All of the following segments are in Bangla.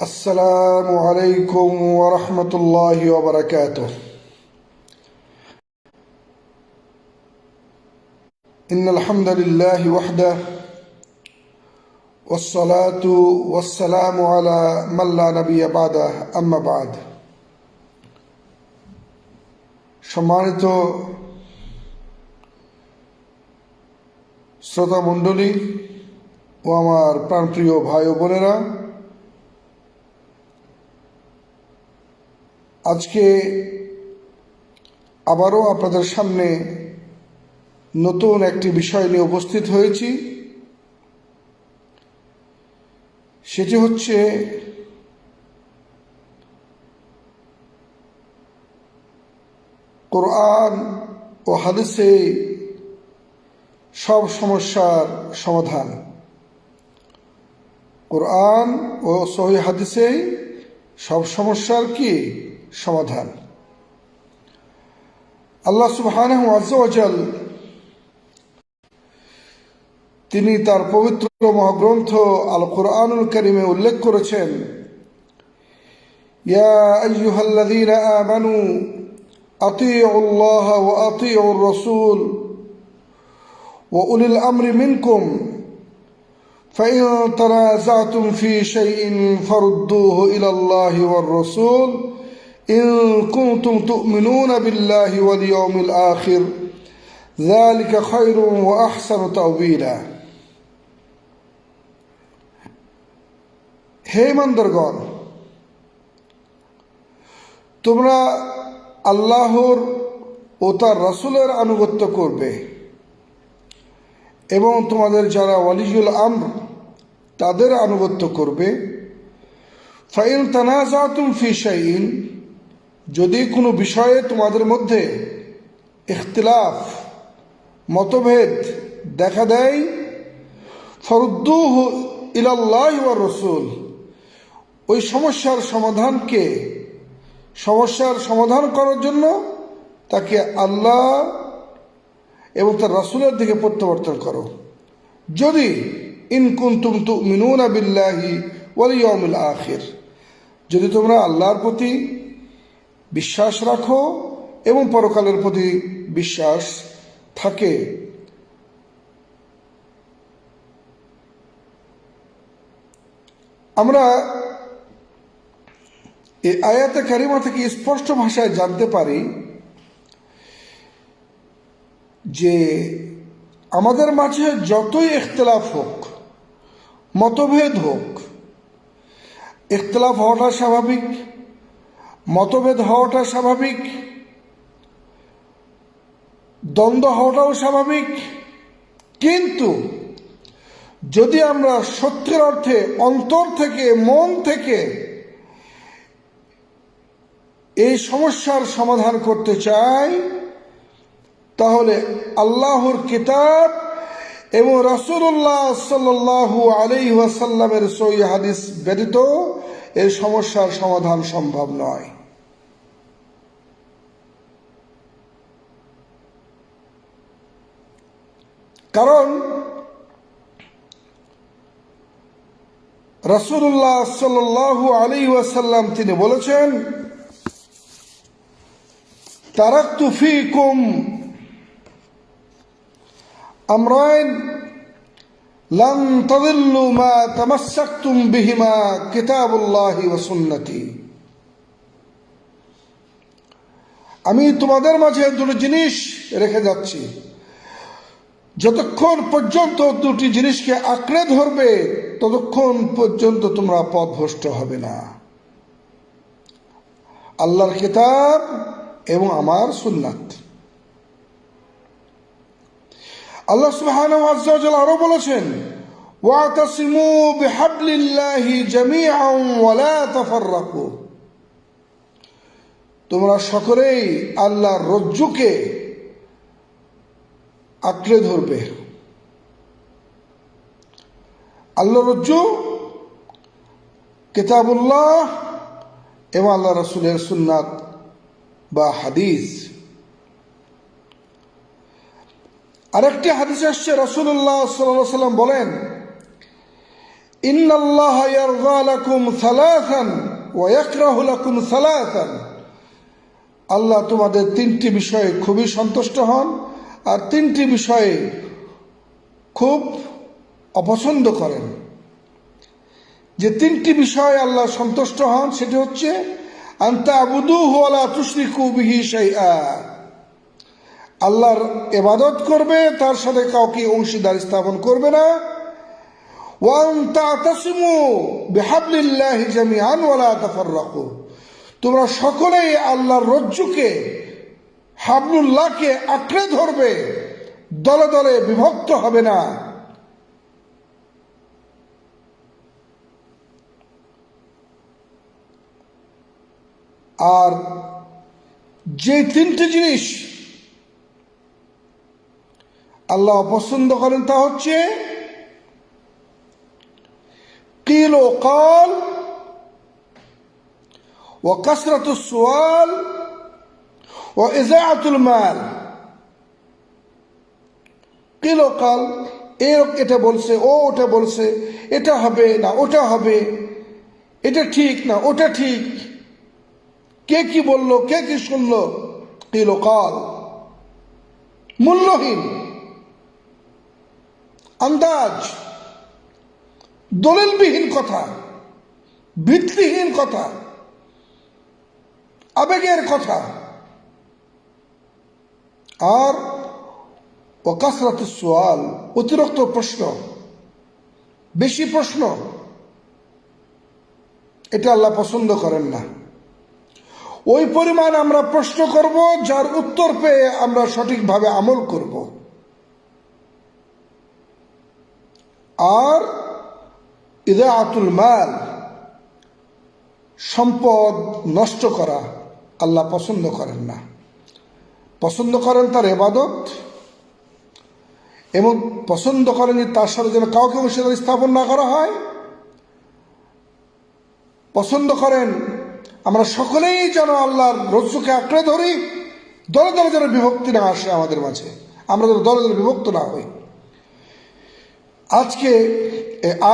السلام عليكم ورحمة الله وبركاته. إن الحمد لله وحده والصلاة والسلام على من لا نبي بعده أما بعد. সম্মানিত শ্রোতা মণ্ডলী ও আমার প্রাণপ্রিয় ভাই ও বোনেরা, আজকে আবারও আপনাদের সামনে নতুন একটি বিষয় নিয়ে উপস্থিত হয়েছি। সেটি হচ্ছে কোরআন ও হাদিসে সব সমস্যার সমাধান। কোরআন ও সহিহ হাদিসে সব সমস্যার কি সমাধান। আল্লাহ সুবহানাহু ওয়া জাল তিনি তার পবিত্র মহাগ্রন্থ আল কুরআনুল কারীমে উল্লেখ করেছেন, ইয়া আইয়ুহাল্লাযীনা আমানু আতিউল্লাহ ওয়া আতিউর রাসূল ওয়া উলিল আমরি মিনকুম فإن تنازعتم في شيء فردوه إلى الله والرسول إن كنتم تؤمنون بالله واليوم الآخر ذلك خير وأحسن تأويلا. হে ইমানদারগণ, তোমরা আল্লাহর ও তার রাসূলের আনুগত্য করবে এবং তোমাদের যারা ওয়ালিউল আমর তাদের আনুগত্য করবে। ফাইন তানাজাতুম ফি শাইইন, যদি কোনো বিষয়ে তোমাদের মধ্যে ইখতিলাফ মতভেদ দেখা দেয়, ফারুদ্দুহু ইলাল্লাহি ওয়ার রাসূল, ওই সমস্যার সমাধান করার জন্য তাকে আল্লাহ এবং তার রাসূলের দিকে প্রত্যাবর্তন করো। যদি ইন কুনতুম তুমিনুনা বিল্লাহি ওয়াল ইয়াউমিল আখির, যদি তোমরা আল্লাহর প্রতি বিশ্বাস রাখো এবং পরকালের প্রতি বিশ্বাস থাকে। আমরা এই আয়াতে কারিমা থেকে স্পষ্ট ভাষায় জানতে পারি যে আমাদের মাঝে যতই ইখতিলাফ হোক, মতভেদ হোক, ইখতিলাফ হওয়াটা স্বাভাবিক, মতভেদ হওয়াটা স্বাভাবিক, দ্বন্দ্ব হওয়াটাও স্বাভাবিক, কিন্তু যদি আমরা সত্যের অর্থে অন্তর থেকে মন থেকে এই সমস্যার সমাধান করতে চাই, তাহলে আল্লাহর কিতাব এবং রাসূলুল্লাহ সাল্লাল্লাহু আলাইহি ওয়াসাল্লামের সহিহ হাদিস ব্যতীত এই সমস্যার সমাধান সম্ভব নয়। কারণ রাসূলুল্লাহ সাল্লাল্লাহু আলাইহি ওয়াসাল্লাম তিনি বলেছেন, তারাকতু ফীকুম আমরাইন লান তাদিল্লু মা তামাসসাকতুম বিহিমা কিতাবুল্লাহি ওয়া সুন্নতি। আমি তোমাদের মাঝে দুটি জিনিস রেখে যাচ্ছি, যতক্ষণ পর্যন্ত দুটি জিনিসকে আঁকড়ে ধরবে ততক্ষণ পর্যন্ত তোমরা পথভ্রষ্ট হবে না। আল্লাহর কিতাব এবং আমার সুন্নাত। আল্লাহ সুবহানাহু ওয়া তাআলা আরো বলেছেন, ওয়াতাসিমু বিহাবলিল্লাহি জামিআন ওয়া লা তাফাররাকু, তোমরা সকলেই আল্লাহর রজ্জুকে আঁকড়ে ধরবে। আল্লাহর রজ্জু কিতাবুল্লাহ এবং আল্লাহ রাসূলের সুন্নাত বা হাদিস। আরেকটি হাদিস আসছে, রাসূলুল্লাহ সাল্লাল্লাহু আলাইহি ওয়াসাল্লাম বলেন, ইন্নাল্লাহা ইয়ারযা লাকুম সালাসান ওয়া ইয়াকরাহু লাকুম সালাসান, আল্লাহ তোমাদের তিনটি বিষয়ে খুবই সন্তুষ্ট হন আর তিনটি বিষয়ে খুব অপছন্দ করেন। যে তিনটি বিষয়ে আল্লাহ সন্তুষ্ট হন সেটি হচ্ছে আন তা'বুদুহু ওয়া লা তুশরিকু বিহি শাইআ, আল্লাহর ইবাদত করবে, তার সাথে কাউকে অংশীদার স্থাপন করবে না। ওয়া আন তা'তাসিমু বিহাবলিল্লাহি জামিআন ওয়া লা তাফাররাকু, তোমরা সকলেই আল্লাহর রজ্জুকে, হাবলুল্লাহকে আঁকড়ে ধরবে, দলে দলে বিভক্ত হবে না। আর যে তিনটি জিনিস আল্লাহ পছন্দ করেন তা হচ্ছে কিল ও কাল ও কাসরাতুস সুয়াল ও ইজাআতুল মাল। কিল ও কাল, এটা বলছে, ও ওটা বলছে, এটা হবে না ওটা হবে, এটা ঠিক না ওটা ঠিক, কে কি বললো কে কি শুনলো, কিল ও কাল, মূল্যহীন আন্দাজ, দলিলবিহীন কথা, ভিত্তিহীন কথা, আবেগের কথা। আর ওয়া কাসরাতুস সুয়াল, অতিরিক্ত প্রশ্ন, বেশি প্রশ্ন, এটা আল্লাহ পছন্দ করেন না। ওই পরিমাণ আমরা প্রশ্ন করব যার উত্তর পেয়ে আমরা সঠিকভাবে আমল করব। আর ইদাআতুল মাল, সম্পদ নষ্ট করা আল্লাহ পছন্দ করেন না। পছন্দ করেন তার ইবাদত, এবং পছন্দ করেন যে তার সাথে যেন কাউকে অংশীদার স্থাপন না করা হয়। পছন্দ করেন আমরা সকলেই যেন আল্লাহর রজ্জুকে আঁকড়ে ধরি, দলে দলে যেন বিভক্তি না আসে আমাদের মাঝে, আমরা যেন দলে দলে বিভক্ত না হই। আজকে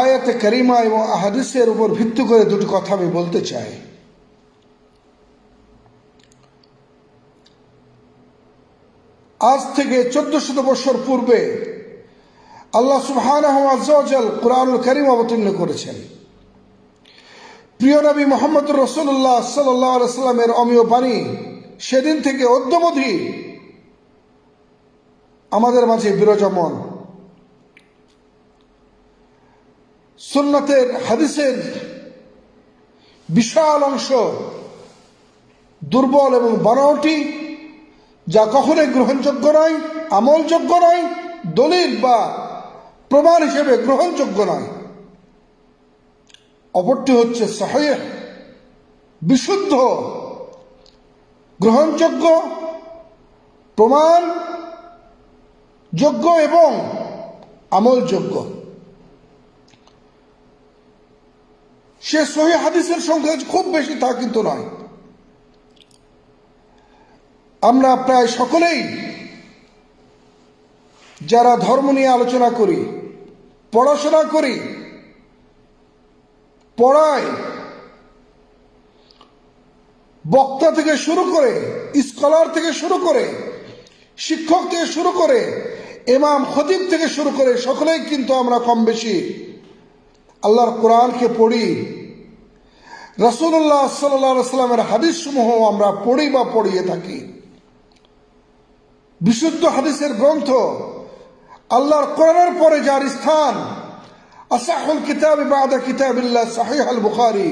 আয়াতে কারিমা এবং হাদিসের উপর ভিত্তি করে দুটি কথা আমি বলতে চাই। আজ থেকে 1400 বছর পূর্বে আল্লাহ সুবহানাহু ওয়া তাআলা কুরআনুল কারীম অবতীর্ণ করেছেন। প্রিয় নবী মুহাম্মদ রাসূলুল্লাহ সাল্লাল্লাহু আলাইহি ওয়াসাল্লামের অমীয় বাণী সেদিন থেকে অদ্যাবধি আমাদের মাঝে বিরাজমান। সুন্নাতের হাদিসের বিশাল অংশ দুর্বল এবং বানোয়াটি, যা কখনোই গ্রহণযোগ্য নয়, আমলযোগ্য নয়, দলিল বা প্রমাণ হিসেবে গ্রহণযোগ্য নয়। অপরটি হচ্ছে সহিহ, বিশুদ্ধ, গ্রহণযোগ্য, প্রমাণযোগ্য এবং আমলযোগ্য। সে সহিহ হাদিসের সংখ্যা খুব বেশি তা কিন্তু নয়। আমরা প্রায় সকলেই যারা ধর্ম নিয়ে আলোচনা করি, পড়াশোনা করি, পড়াই, বক্তা থেকে শুরু করে, স্কলার থেকে শুরু করে, শিক্ষক থেকে শুরু করে, ইমাম খতিব থেকে শুরু করে সকলেই কিন্তু আমরা কম বেশি আল্লাহর কোরআনকে পড়ি, রাসূলুল্লাহ সাল্লাল্লাহু আলাইহি ওয়াসাল্লামের হাদিস সমূহ আমরা পড়ি বা পড়িয়ে থাকি। বিশুদ্ধ হাদিসের গ্রন্থ আল্লাহর কোরআনের পরে যার স্থান, আসাহুল কিতাব বাদা কিতাবিল্লাহ সহিহ আল বুখারী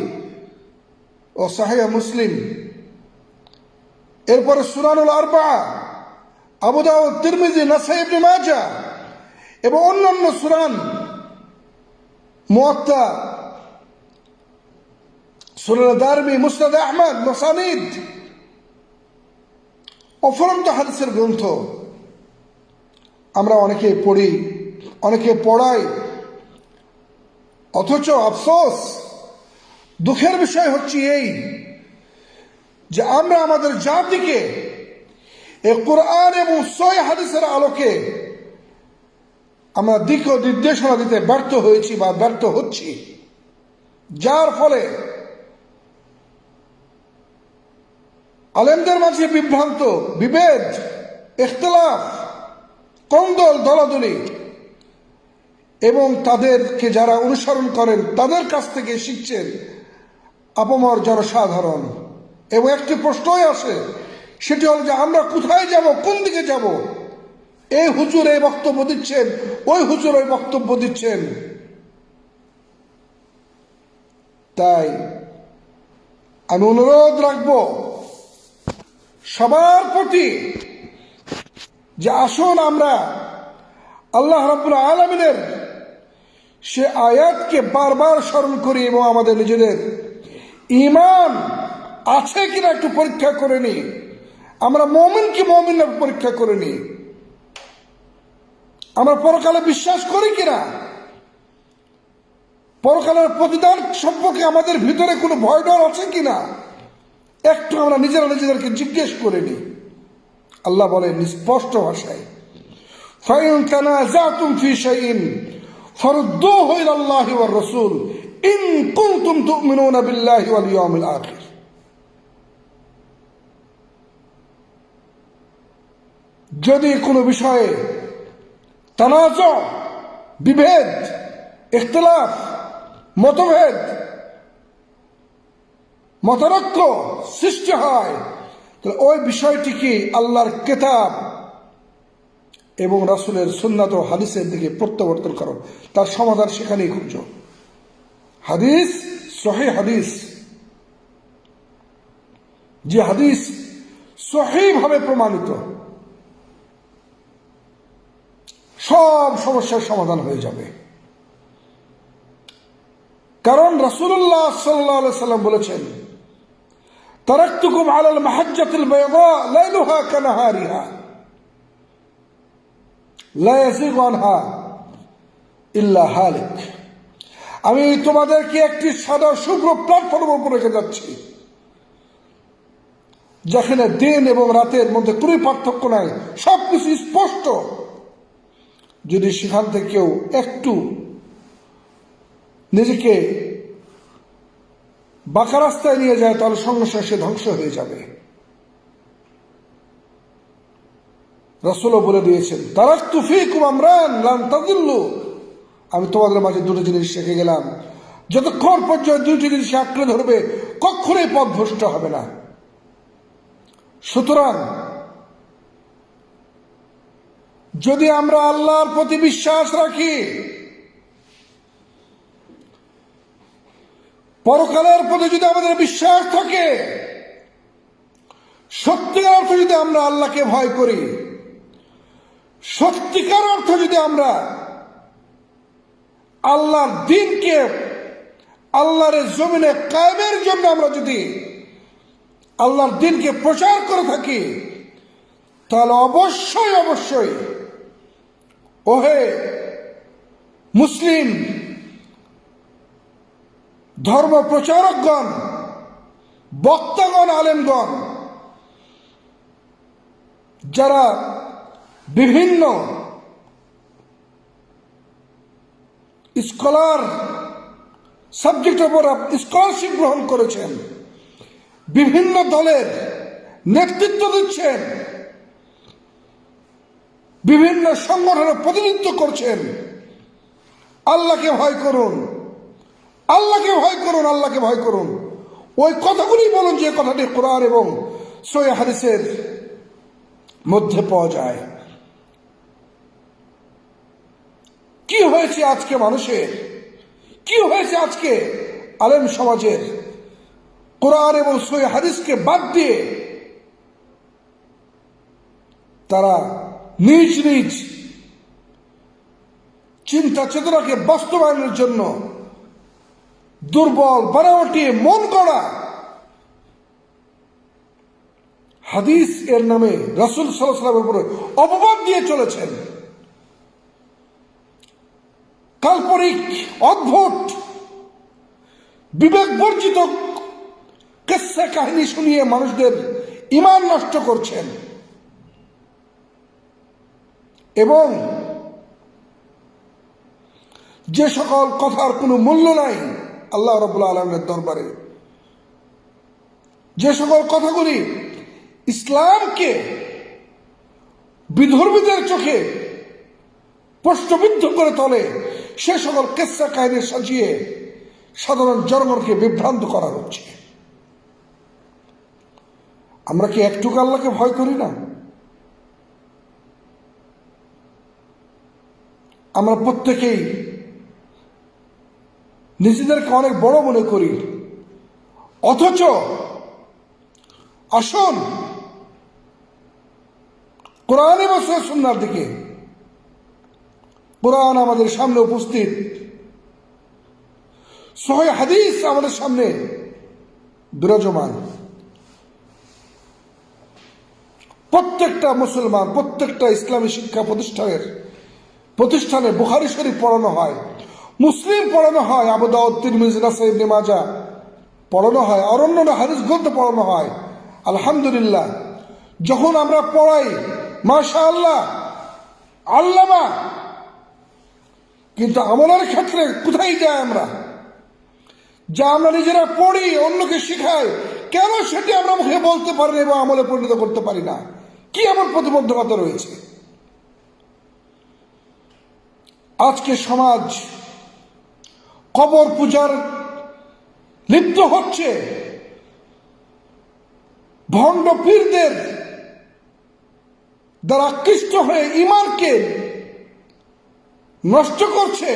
ও সহিহ মুসলিম, এরপরে সুনানুল আরবা, আবু দাউদ, তিরমিজি, নাসাই, ইবনে মাজাহ এবং অন্যান্য সুনান, মুয়াত্তা, সুনান দারমি, মুসনাদ আহমদ, মাসানিদ, অফুরন্ত হাদিসের গ্রন্থ আমরা অনেকে পড়ি, অনেকে পড়াই। অথচ আফসোস, দুঃখের বিষয় হচ্ছে এই যে আমরা আমাদের জাতিকে এই কোরআন এবং সহিহ হাদিসের আলোকে আমরা দিক ও নির্দেশনা দিতে ব্যর্থ হয়েছি বা ব্যর্থ হচ্ছি, যার ফলে আলেমদের মাঝে বিভ্রান্ত, বিভেদ, ইখতিলাফ, কন্দল, দলাদলি এবং তাদেরকে যারা অনুসরণ করেন তাদের কাছ থেকে শিখছেন আপামর জনসাধারণ। এবং একটি প্রশ্নই আসে, সেটি হল যে আমরা কোথায় যাব, কোন দিকে যাব? এই হুজুর এই বক্তব্য দিচ্ছেন, ওই হুজুর ওই বক্তব্য দিচ্ছেন। তাই আমি অনুরোধ রাখব সবার প্রতি যে আসুন আমরা আল্লাহ রাব্বুল আলামিনের সে আয়াতকে বারবার স্মরণ করি এবং আমাদের নিজেদের ঈমান আছে কিনা একটু পরীক্ষা করে নিই। আমরা মুমিন কি মুমিন না পরীক্ষা করে নিই। আমরা পরকালে বিশ্বাস করি কিনা, পরকালের প্রতিদান সম্পর্কে আমাদের ভিতরে কোনো ভয় ডর আছে কিনা একটু আমরা নিজেদেরকে জিজ্ঞেস করে নিই। আল্লাহ বলেন স্পষ্ট ভাষায়, ফাইন তানাযাতুম ফি শাইইন ফারুদ্দুহু ইলাল্লাহি ওয়ার রাসূল ইন কুনতুম তু'মিনুনা বিল্লাহি ওয়াল ইয়াউমিল আখির। যদি কোনো বিষয়ে তানাজু, বিভেদ, ইখতিলাফ, মতভেদ, মতানৈক্য সৃষ্টি হয়, তাহলে ওই বিষয়টিকে আল্লাহর কিতাব এবং রাসূলের সুন্নাত ও হাদিসের দিকে প্রত্যাবর্তন করো। তার সমাধান সেখানেই খুঁজো। হাদিস, সহিহ হাদিস, যে হাদিস সহিভাবে প্রমাণিত, সব সমস্যার সমাধান হয়ে যাবে। কারণ রাসূলুল্লাহ সাল্লাল্লাহু আলাইহি সাল্লাম বলেছেন, তারাকতুকুম আলাল মাহাজ্জাতিল বাইদা লাইলুহা কানাহারিহা লা ইয়াযিগু আনহা ইল্লা হালিক। আমি তোমাদেরকে একটি সাদা শুভ্র প্ল্যাটফর্মের উপর রেখে যাচ্ছি, যেখানে দিন এবং রাতের মধ্যে কোনো পার্থক্য নাই, সবকিছু স্পষ্ট। যদি সেখান থেকে কেউ একটু নিজেকে বাঁকা রাস্তায় নিয়ে যায়, তাহলে সঙ্গে সঙ্গে সে ধ্বংস হয়ে যাবে। রাসূলও বলে দিয়েছেন, তারাকতু ফীকুম আমরান লান তাযিল্লু। আমি তোমাদের মাঝে দুটো জিনিস রেখে গেলাম, যতক্ষণ পর্যন্ত দুটি জিনিস আঁকড়ে ধরবে কখনোই পথভ্রষ্ট হবে না। সুতরাং যদি আমরা আল্লাহর প্রতি বিশ্বাস রাখি, পরকালের প্রতি যদি আমাদের বিশ্বাস থাকে, সত্যিকার অর্থে যদি আমরা আল্লাহকে ভয় করি, সত্যিকার অর্থে যদি আমরা আল্লাহর দ্বীনকে আল্লাহর জমিনে কায়েমের জন্য আমরা যদি আল্লাহর দ্বীনকে প্রচার করে থাকি, তাহলে অবশ্যই অবশ্যই ওহে মুসলিম ধর্ম প্রচারকগণ, বক্তাগণ, আলেমগণ, যারা বিভিন্ন স্কলার সাবজেক্টের উপর স্কলারশিপ গ্রহণ করেছেন, বিভিন্ন দলের নেতৃত্ব দিচ্ছেন, বিভিন্ন সংগঠনের প্রতিনিধিত্ব করছেন, আল্লাহকে ভয় করুন, আল্লাহকে ভয় করুন, আল্লাহকে ভয় করুন। ওই কথাগুলি বলুন যে কথাটি কোরআন এবং সহিহ হাদিসের মধ্যে পাওয়া যায়। কি হয়েছে আজকে মানুষের, কি হয়েছে আজকে আলেম সমাজের? কোরআন এবং সহিহ হাদিসকে বাদ দিয়ে তারা নিজ নিজ চিন্তা চেতনাকে বাস্তবায়নের জন্য দুর্বল, বানাওয়াটি, মন গড়া হাদিস এর নামে রাসূল সাল্লাল্লাহু আলাইহি ওয়াসাল্লামের উপরে অপবাদ দিয়ে চলেছেন। কাল্পনিক, অদ্ভুত, বিবেক বর্জিত কিসসা কাহিনী শুনিয়ে মানুষদের ঈমান নষ্ট করছেন এবং যে সকল কথার কোনো মূল্য নাই আল্লাহ রাব্বুল আলামিনের দরবারে, যে সকল কথাগুলি ইসলামকে বিধর্মীদের চোখে প্রশ্নবিদ্ধ করে তোলে, সে সকল কিসসা কাহিনী সাজিয়ে সাধারণ জনগণকে বিভ্রান্ত করা হচ্ছে। আমরা কি একটুকু আল্লাহকে ভয় করি না? আমরা প্রত্যেকেই নিজেদেরকে অনেক বড় মনে করি, অথচ আসুন কোরআন এবং সুন্নাহর দিকে। কোরআন আমাদের সামনে উপস্থিত, সহিহ হাদিস আমাদের সামনে বিরাজমান। প্রত্যেকটা মুসলমান, প্রত্যেকটা ইসলামী শিক্ষা প্রতিষ্ঠানে বুখারী শরীফ পড়ানো হয়, মুসলিম পড়ানো হয়, আবু দাউদ, তিরমিজি, নাসাই, ইবনে মাজাহ পড়ানো হয়, আর অন্যান্য হাদিস গ্রন্থ পড়ানো হয়। আলহামদুলিল্লাহ, যখন আমরা পড়াই মাশাআল্লাহ আল্লামা, কিন্তু আমলের ক্ষেত্রে কোথায় যায় আমরা? যা আমরা নিজেরা পড়ি, অন্যকে শিখাই, কেন সেটি আমরা মুখে বলতে পারি না এবং আমলে পরিণত করতে পারি না? কি এমন প্রতিবন্ধকতা রয়েছে? আজকে সমাজ কবর পূজার লিপ্ত হচ্ছে, ভণ্ড পীরদের দ্বারা আকৃষ্ট হয়ে ঈমানকে নষ্ট করছে।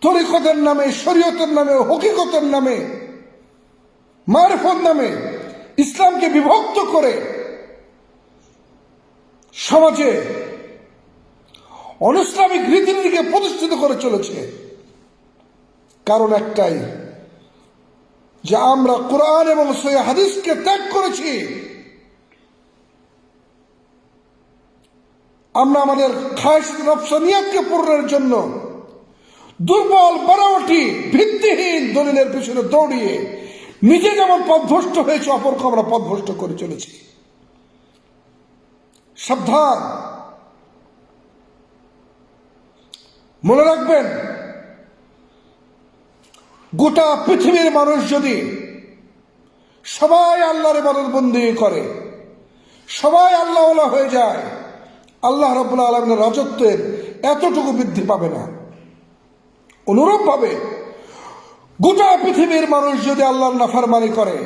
তরিকতের নামে, শরীয়তের নামে, হকিকতের নামে, মারফত নামে ইসলামকে বিভক্ত করে সমাজে অনিসলামিক রীতিনীতিকে প্রতিষ্ঠিত করে চলেছে। কারণ একটাই, যে আমরা কোরআন এবং সহিহ হাদিসকে ত্যাগ করেছি। আমরা আমাদের খায়শাত নফসানিয়াতকে পূরণের জন্য দুর্বল, বানাওয়াটি, ভিত্তিহীন দলিলের পিছনে দৌড়িয়ে নিজে যেমন পথভ্রষ্ট হয়েছে, অপরকে আমরা পথভ্রষ্ট করে চলেছি। সাবধান, মনে রাখবেন, গোটা পৃথিবীর মানুষ যদি সবাই আল্লাহর ইবাদতবন্দি করে, সবাই আল্লাহওয়ালা হয়ে যায়, আল্লাহ রাব্বুল আলামিনের রাজত্বের এতটুকু বৃদ্ধি পাবে না। অনুরূপভাবে গোটা পৃথিবীর মানুষ যদি আল্লাহর নাফরমানি করে,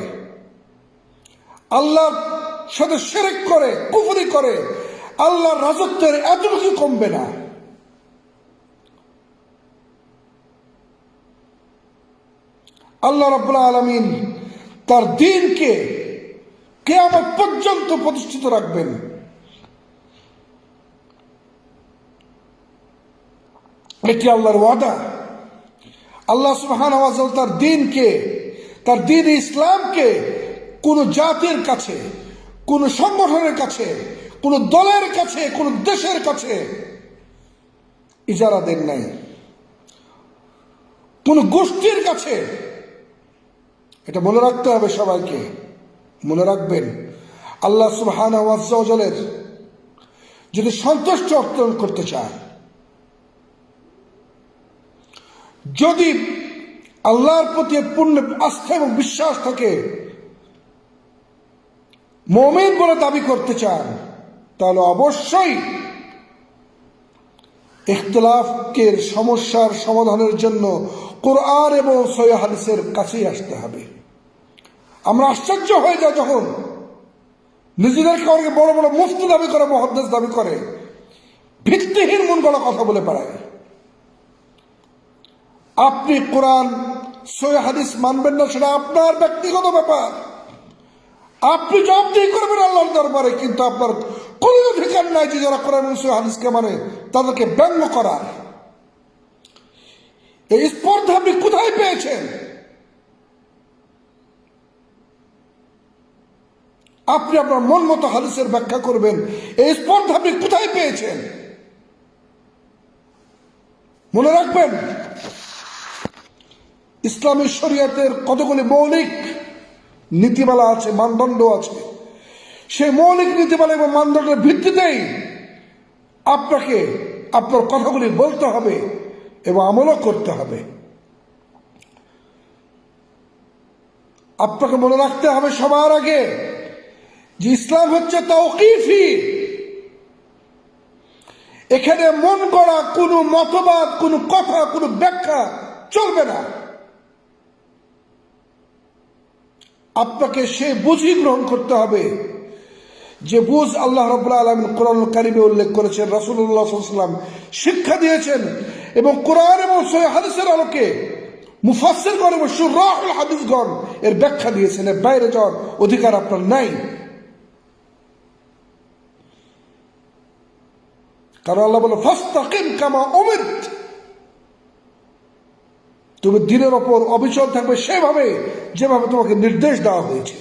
আল্লাহর সাথে শিরক করে, কুফরি করে, আল্লাহর রাজত্বের এতটুকু কমবে না। আল্লাহ রাব্বুল আলামিন তার দ্বীনকে কিয়ামত পর্যন্ত প্রতিষ্ঠিত রাখবেন। এটি আল্লাহর ওয়াদা। আল্লাহ সুবহানাহু ওয়া তাআলা তার দ্বীনকে, তার দ্বীন ইসলামকে কোন জাতির কাছে, কোন সংগঠনের কাছে, কোন দলের কাছে, কোন দেশের কাছে ইজারা দেন নাই, কোন গোষ্ঠীর কাছে। এটা মনে রাখতে হবে সবাইকে। মনে রাখবেন, আল্লাহ সুবহানাহু ওয়া তাআলার যদি সন্তুষ্টি অর্জন করতে চান, যদি আল্লাহর প্রতি পূর্ণ আস্থা এবং বিশ্বাস থাকে, মুমিন বলে দাবি করতে চান, তাহলে অবশ্যই ইখতিলাফের সমস্যার সমাধানের জন্য কোরআন এবং সহিহ হাদিসের কাছেই আসতে হবে। আমরা আশ্চর্য হয়ে যাই যখন নিজেদেরকে অনেকে বড় বড় মুফতি দাবি করে, মুহাদ্দিস দাবি করে, ভিত্তিহীন মন গড়া কথা বলে বেড়ায়। আপনি কোরআন সহিহ হাদিস মানবেন না, সেটা আপনার ব্যক্তিগত ব্যাপার। আপনি জবাবদিহি করবেন আল্লাহর দরবারে, কিন্তু আপনার কোনো অধিকার নাই যে যারা কোরআন এবং সহিহ হাদিসকে মানে তাদেরকে ব্যঙ্গ করার। এই স্পর্ধা আপনি কোথায় পেয়েছেন? আপনি আপনার মন মতো হাদিসের ব্যাখ্যা করবেন, এই স্পর্ধা আপনি কোথায় পেয়েছেন? মনে রাখবেন, ইসলামী শরীয়তের কতগুলি মৌলিক নীতিমালা আছে, মানদণ্ড আছে। সেই মৌলিক নীতিমালা এবং মানদণ্ডের ভিত্তিতেই আপনাকে আপনার কথাগুলি বলতে হবে এবং আমলও করতে হবে। আপনাকে মনে রাখতে হবে সবার আগে যে ইসলাম হচ্ছে তাওকিফি। এখানে মন গড়া কোনো মতবাদ, কোনো কথা, কোনো ব্যাখ্যা চলবে না। আপনাকে সে বুঝই গ্রহণ করতে হবে যে বুঝ আল্লাহ রাব্বুল আলামিন কোরআনুল কারীমে উল্লেখ করেছেন, রাসূলুল্লাহ সাল্লাল্লাহু আলাইহি ওয়াসাল্লাম শিক্ষা দিয়েছেন, এবং কোরআন এবং সহিহ হাদিসের আলোকে মুফাসসিরগণ এবং শুরাহুল হাদিসগণ এর ব্যাখ্যা দিয়েছেন। এর বাইরে যাওয়ার অধিকার আপনার নাই। কারণ আল্লাহ বলে ফাস্তাকিম কামা উমিরত, তুমি দ্বীনের ওপর অবিচল থাকবে সেভাবে যেভাবে তোমাকে নির্দেশ দেওয়া হয়েছে।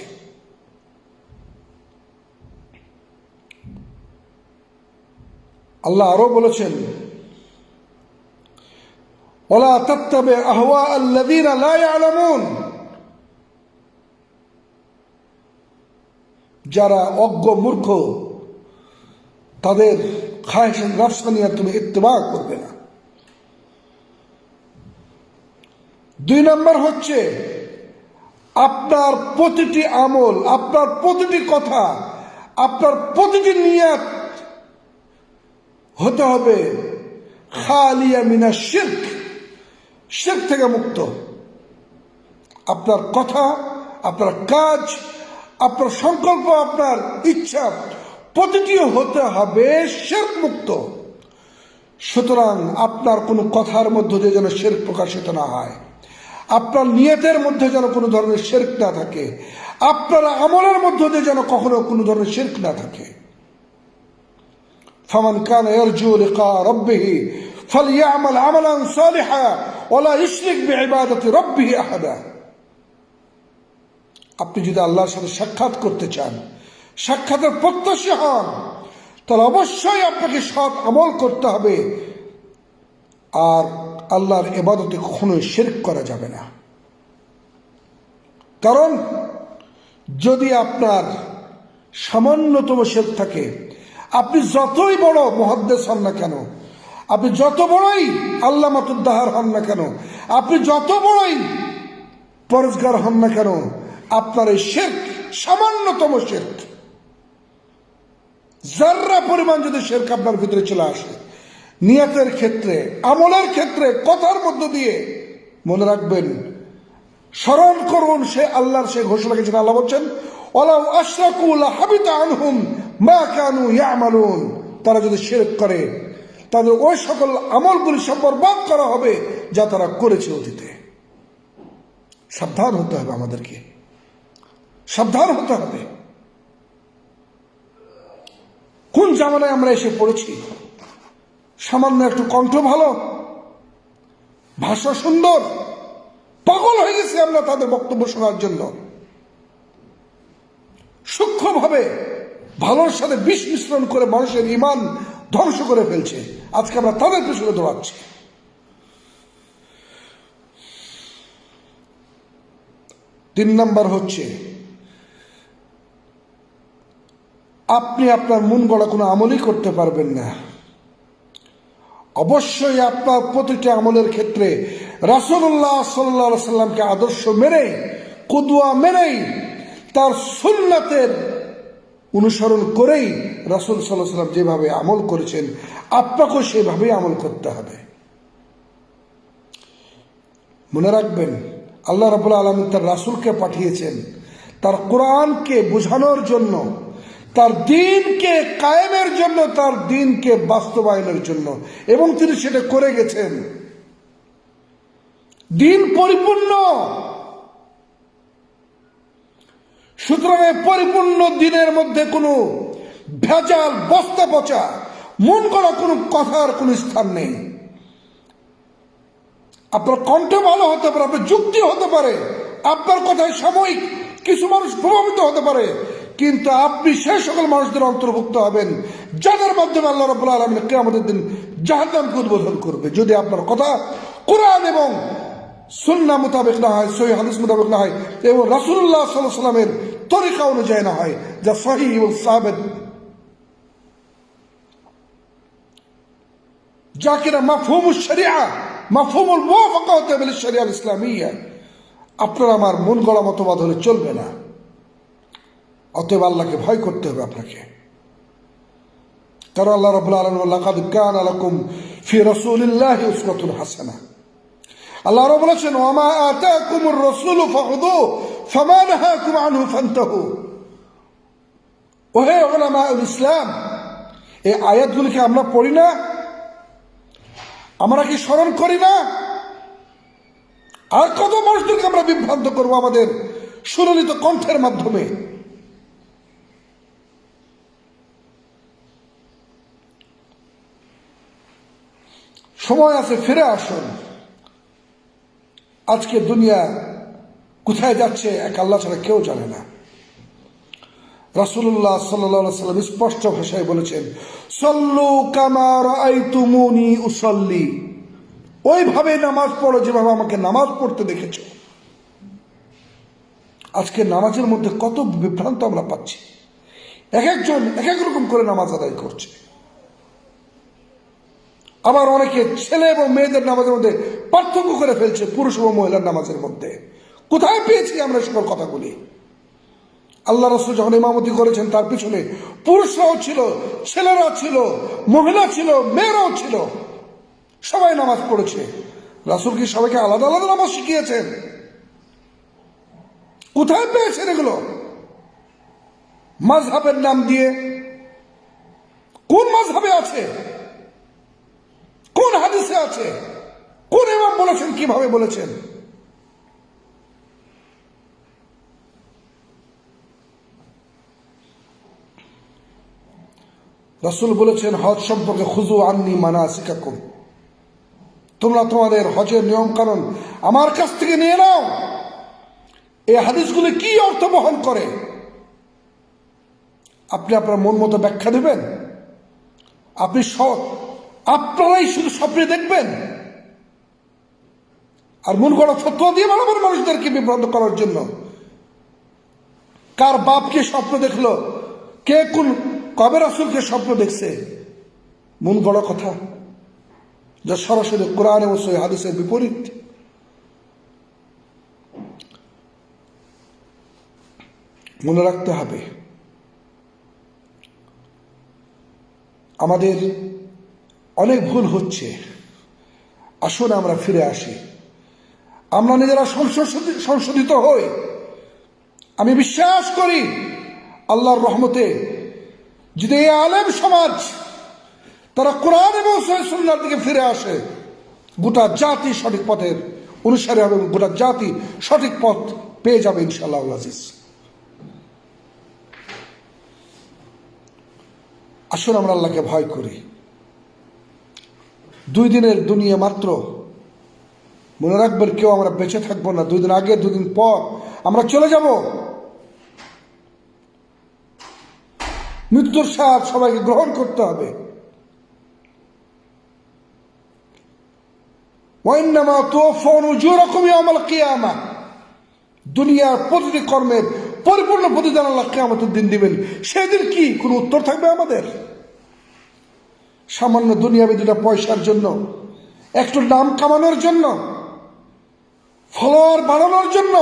আল্লাহ আরো বলেছেন, ওয়ালা তাত্তাবি আহওয়া আল্লাযীনা লা ইয়ালামুন, যারা অজ্ঞ মূর্খ তাদের খায়েশ নফসানিয়া তুমি ইত্তেবা করবে না। 2 নম্বর হচ্ছে আপনার প্রতিটি আমল, আপনার প্রতিটি কথা, আপনার প্রতিটি নিয়াত হতে হবে খালিয়া মিনা শিরক, শিরক থেকে মুক্ত। আপনার কথা, আপনার কাজ, আপনার সংকল্প, আপনার ইচ্ছা প্রতিটি হতে হবে শিরক মুক্ত। সুতরাং আপনার কোনো কথার মধ্যে দিয়ে যেন শিরক প্রকাশিত না হয়, আপনার নিয়তের মধ্যে যেন কোনো ধরনের শিরক না থাকে, আপনার আমলের মধ্যে দিয়ে যেন কখনো কোনো ধরনের শিরক না থাকে। ফামান কানা ইয়ারজু লিকা রাব্বিহি ফালইয়ামাল আমালান সালিহা ওয়ালা ইশরিক বিইবাদাতি রাব্বিহি আহাদা। আপনি যদি আল্লাহর সাথে সাক্ষাৎ করতে চান, সাক্ষাতের প্রত্যাশী হন, তাহলে অবশ্যই আপনাকে সৎ আমল করতে হবে, আর আল্লাহর ইবাদতে কখনোই শিরক করা যাবে না। কারণ যদি আপনার সামান্যতম শিরক থাকে, আপনি যতই বড় মুহাদ্দিস হন না কেন, আপনি যত বড়ই আল্লামাতুদ দাহার হন না কেন, আপনি যত বড়ই পরেজগার হন না কেন, আপনার এই শিরক সামান্যতম শিরক, যাররা পরিমাণ যদি শিরক আপনার ভিতরে চলে আসে, নিয়তের ক্ষেত্রে, আমলের ক্ষেত্রে, কথার মধ্য দিয়ে, মনে রাখবেন, স্মরণ করুন সে আল্লাহর সে ঘোষণা করেছেন। আল্লাহ বলছেন, ওয়ালাউ আশরাকু লাহাবিতা আনহুম মা কানু ইয়ামালুন, তারা যদি শিরক করে তাদের ওই সকল আমলগুলি সব বরবাদ করা হবে যা তারা করেছে অতীতে। সাবধান হতে হবে, আমাদেরকে সাবধান হতে হবে। কোন জামানায় আমরা এসে পড়েছি? সামান্য একটু কণ্ঠ ভালো, ভাষা সুন্দর, পাগল হয়ে গেছি আমরা তাদের বক্তব্য শোনার জন্য। সূক্ষ্মভাবে ভালোর সাথে বিষ মিশ্রণ করে মানুষের ঈমান ধ্বংস করে ফেলছে। আজকে আমরা তাদের পেছনে দৌড়াচ্ছি। 3 নম্বর হচ্ছে আপনি আপনার মন গড়া কোনো আমলই করতে পারবেন না। অবশ্যই আপনার প্রতিটি আমলের ক্ষেত্রে রাসূলুল্লাহ সাল্লাল্লাহু আলাইহি সাল্লামকে আদর্শ মেনে, কুদওয়া মেনেই, তার সুন্নাতের অনুসরণ করেই রাসূল সাল্লাল্লাহু আলাইহি সাল্লাম যেভাবে আমল করেছেন আপনাকেও সেভাবেই আমল করতে হবে। মনে রাখবেন, আল্লাহ রাব্বুল আলামিন তার রাসূলকে পাঠিয়েছেন তার কোরআনকে বোঝানোর জন্য, তার দ্বীনকে কায়েমের জন্য, তার দ্বীনকে বাস্তবায়নের জন্য, এবং তিনি সেটা করে গেছেন। দ্বীন পরিপূর্ণ, সুতরাং পরিপূর্ণ দ্বীনের মধ্যে কোনো ভেজাল, বস্তা পচা, মন করা কোনো কথার কোনো স্থান নেই। আপনার কণ্ঠ ভালো হতে পারে, আপনার যুক্তি হতে পারে, আপনার কথায় সাময়িক কিছু মানুষ প্রভাবিত হতে পারে, কিন্তু আপনি সেই সকল মানুষদের অন্তর্ভুক্ত হবেন যাদের মাধ্যমে আল্লাহ রাব্বুল আলামিন কিয়ামতের দিন জাহান্নামকে উদ্বোধন করবে, যদি আপনার কথা কোরআন এবং সুন্নাহ মোতাবেক না হয়, সহিহ হাদিস মোতাবেক না হয়, এবং রাসূলুল্লাহ সাল্লাল্লাহু আলাইহি ওয়াসাল্লামের তরিকা অনুযায়ী না হয়, যা সহিহ এবং সাবিত। যা কিনা মাফহুমুশ শরিয়া, মাফহুমুল মুওয়াফাকাত বিল শরিয়া ইসলামিয়া, আপনার আমার মন গড়া মতবাদ হলে চলবে না। অতএব আল্লাহকে ভয় করতে হবে আপনাকে। কারণ আল্লাহ রাব্বুল আলামিন বলেন, লাকাদ কানা লাকুম ফি রাসূলিল্লাহি উসওয়াতুন হাসানা। আল্লাহ রাব্বুল বলেছেন, ওয়া মা আতাকুমুর রাসূলু ফাখুযুহু ফামা নাহাকুম আনহু ফান্তাহু। ওহে উলামাউল ইসলাম, এই আয়াতগুলিকে আমরা পড়ি না? আমরা কি স্মরণ করি না? আর কত মানুষদেরকে আমরা বিভ্রান্ত করবো আমাদের সুললিত কণ্ঠের মাধ্যমে? সময় আছে, ফিরে আসুন। আজকে দুনিয়া কোথায় যাচ্ছে এক আল্লাহ ছাড়া কেউ জানে না। রাসূলুল্লাহ সাল্লাল্লাহু আলাইহি ওয়াসাল্লাম স্পষ্ট ভাষায় বলেছেন, সল্লু কামা রাআইতুমুনি উসাল্লি। ওইভাবে নামাজ পড়ো যেভাবে আমাকে নামাজ পড়তে দেখেছো। আজকে নামাজের মধ্যে কত বিভ্রান্ত আমরা পাচ্ছি। এক একজন এক এক রকম করে নামাজ আদায় করছে। আবার অনেকে ছেলে এবং মেয়েদের নামাজের মধ্যে পার্থক্য করে ফেলছে, পুরুষ এবং মহিলার নামাজের মধ্যে। কোথায় পেয়েছি আমরা সকল কথাগুলি? আল্লাহ রাসূল যখন ইমামতি করেছেন তার পিছনে পুরুষরাও ছিল, ছেলেরা ছিল, মহিলা ছিল, মেয়েরাও ছিল, সবাই নামাজ পড়েছে। রাসূল কি সবাইকে আলাদা আলাদা নামাজ শিখিয়েছেন? কোথায় পেয়েছেন এগুলো? মাযহাবের নাম দিয়ে। কোন মাযহাবে আছে? কোন হাদিসে আছে? কোন ইমাম বলেছেন? কিভাবে বলেছেন? রাসূল বলেছেন হজ সম্পর্কে, খুযু আন্নী মানাসিকাকুম, তোমরা তোমাদের হজের নিয়ম কানুন আমার কাছ থেকে নিয়ে নাও। এই হাদিসগুলি কি অর্থ বহন করে? আপনি আপনার মন মতো ব্যাখ্যা দেবেন? আপনি আপনারাই শুধু স্বপ্নে দেখবেন আর মন গড়া ফতোয়া দিয়ে বাড়াবেন মানুষদেরকে বিভ্রান্ত করার জন্য। কার বাপকে স্বপ্ন দেখলো, কে কোন কবে রাসূলকে স্বপ্ন দেখছে? মন গড়া কথা যা সরাসরি কোরআন এবং সহিহ হাদিসের বিপরীত। মনে রাখতে হবে আমাদের অনেক ভুল হচ্ছে। আসুন আমরা ফিরে আসি, আমরা নিজেরা সংশোধিত হই। আমি বিশ্বাস করি আল্লাহর রহমতে যদি এই আলেম সমাজ তারা কোরআন এবং সহিহ সুন্নাহর দিকে ফিরে আসে, গোটা জাতি সঠিক পথের অনুসারী হবে, গোটা জাতি সঠিক পথ পেয়ে যাবে ইনশাআল্লাহ আজিজ। আসুন আমরা আল্লাহকে ভয় করি। 2 দিনের দুনিয়া মাত্র। মনে রাখবেন, কেউ আমরা বেঁচে থাকবো না। 2 দিন আগে 2 দিন পর আমরা চলে যাব। মৃত্যুর স্বাদ সবাইকে গ্রহণ করতে হবে। ওয়াইন্নামা তুওয়াফাউনা উজুরাকুম ইয়াওমাল কিয়ামাহ। দুনিয়ার প্রতিটি কর্মের পরিপূর্ণ প্রতিদান আল্লাহ কিয়ামতের দিন দিবেন। সেদিন কি কোনো উত্তর থাকবে আমাদের? সামান্য দুনিয়াবি 2টা পয়সার জন্য, একটু নাম কামানোর জন্য, ফলোয়ার বাড়ানোর জন্য,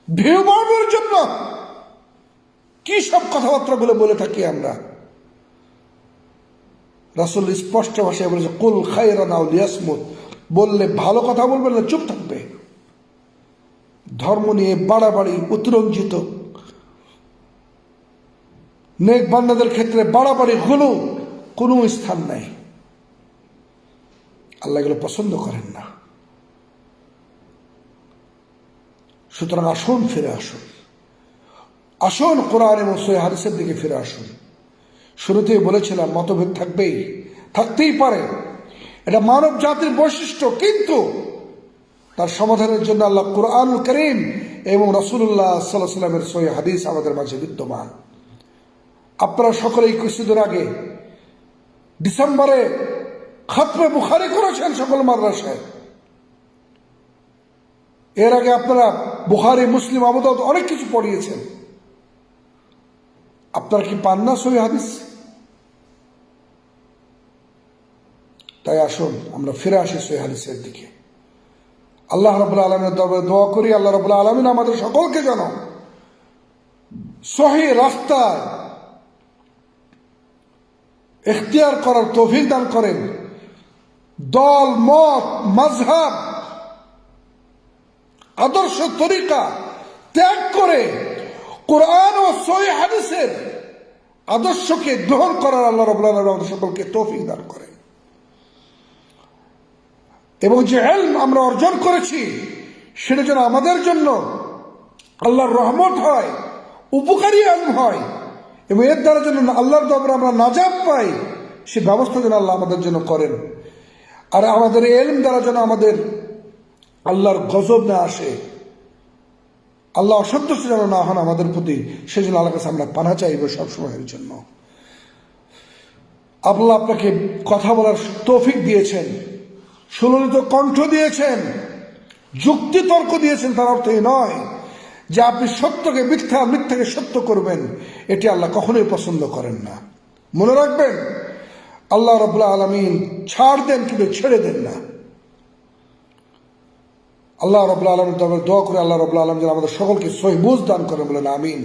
ভিউ বাড়ানোর জন্য কি সব কথাবার্তাগুলো বলে থাকি আমরা। রাসূল স্পষ্ট ভাষায় বলেছে, কুল খায়রান আও লিয়াসমুত, বললে ভালো কথা বলবেন না চুপ থাকবে। ধর্ম নিয়ে বাড়াবাড়ি, অতিরঞ্জিত, নেক বান্দাদের ক্ষেত্রে বাড়াবাড়ি হলো কোনো স্থান নাই। আল্লাহ এগুলো পছন্দ করেন না। সুতরাং আসুন ফিরে আসুন, আসুন কোরআন এবং সহিহ হাদিসের দিকে ফিরে আসুন। শুরুতেই বলেছিলাম মতভেদ থাকতেই পারে, এটা মানব জাতির বৈশিষ্ট্য, কিন্তু তার সমাধানের জন্য আল্লাহ কুরআনুল কারীম এবং রাসূলুল্লাহ সাল্লাল্লাহু আলাইহি ওয়াসাল্লামের সহিহ হাদিস আমাদের মাঝে বিদ্যমান। আপনারা সকলেই কিছুদিন আগে ডিসেম্বরে খতমে বুখারী করেছেন সকল মাদ্রাসায়। এর আগে আপনারা বুখারী, মুসলিম, আবু দাউদ অনেক কিছু পড়িয়েছেন। আপনারা কি পান না সহিহ হাদিস? তাই আসুন আমরা ফিরে আসি সহিহ হাদিসের দিকে। আল্লাহ রাব্বুল আলামিনের দরবারে দোয়া করি, আল্লাহ রাব্বুল আলামিন আমাদের সকলকে যেন সহিহ রাস্তায় ইখতিয়ার করার তৌফিক দান করেন। দল মত মাযহাব আদর্শ তরিকা ত্যাগ করে কোরআন ও সহিহ হাদিসের আদর্শকে গ্রহণ করার আল্লাহ রাব্বুল আলামিন আমাদের সকলকে তৌফিক দান করেন। এবং যে ইলম আমরা অর্জন করেছি সেটা যেন আমাদের জন্য আল্লাহর রহমত হয়, উপকারী ইলম হয়, এবং এর দ্বারা যেন আল্লাহর দরবারে আমরা নাজাত পাই, সে ব্যবস্থা যেন আল্লাহ আমাদের জন্য করেন। আর আমাদের এই ইলম দ্বারা যেন আমাদের আল্লাহর গজব না আসে, আল্লাহ অসন্তুষ্ট যেন না হন আমাদের প্রতি, সেই জন্য আল্লাহর কাছে আমরা পানা চাইব সবসময়ের জন্য। আল্লাহ আপনাকে কথা বলার তৌফিক দিয়েছেন, সুললিত কণ্ঠ দিয়েছেন, যুক্তি তর্ক দিয়েছেন। তার অর্থ এই নয় যে আপনি সত্যকে মিথ্যা, মিথ্যাকে সত্য করবেন, এটি আল্লাহ কখনোই পছন্দ করেন না। মনে রাখবেন, আল্লাহ রাব্বুল আলামিন ছাড় দেন কিন্তু ছেড়ে দেন না। আল্লাহ রাব্বুল আলামিনের দরবারে দোয়া করে আল্লাহ রাব্বুল আলামিন যেন আমাদের সকলকে সহিহ বুঝ দান করেন, বলেন আমিন।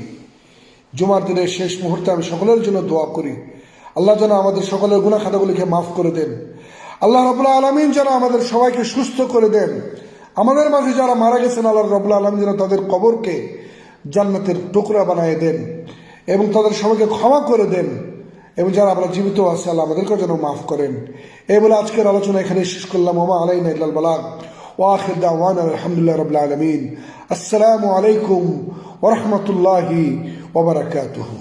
জুমার দিনের শেষ মুহূর্তে আমি সকলের জন্য দোয়া করি, আল্লাহ যেন আমাদের সকলের গুনাহ খাতাগুলিকে মাফ করে দেন। আল্লাহ রাব্বুল আলামিন যেন আমাদের সবাইকে সুস্থ করে দেন। আমাদের মাঝে যারা মারা গেছেন, আল্লাহ রাব্বুল আলামিন যেন তাদের কবরকে জান্নাতের টুকরা বানিয়ে দেন এবং তাদের সবাইকে ক্ষমা করে দেন। এবং যারা আমরা জীবিত আছে, আল্লাহ আমাদেরকেও যেন মাফ করেন। এই বলে আজকের আলোচনা এখানে শেষ করলাম। ওয়া মা আলাইনা ইল্লাল বালাগ ওয়া আখির দাওয়ানা আলহামদুলিল্লাহি রাব্বিল আলামিন। আসসালামু আলাইকুম ওয়া রাহমাতুল্লাহি ওয়া বারাকাতুহু।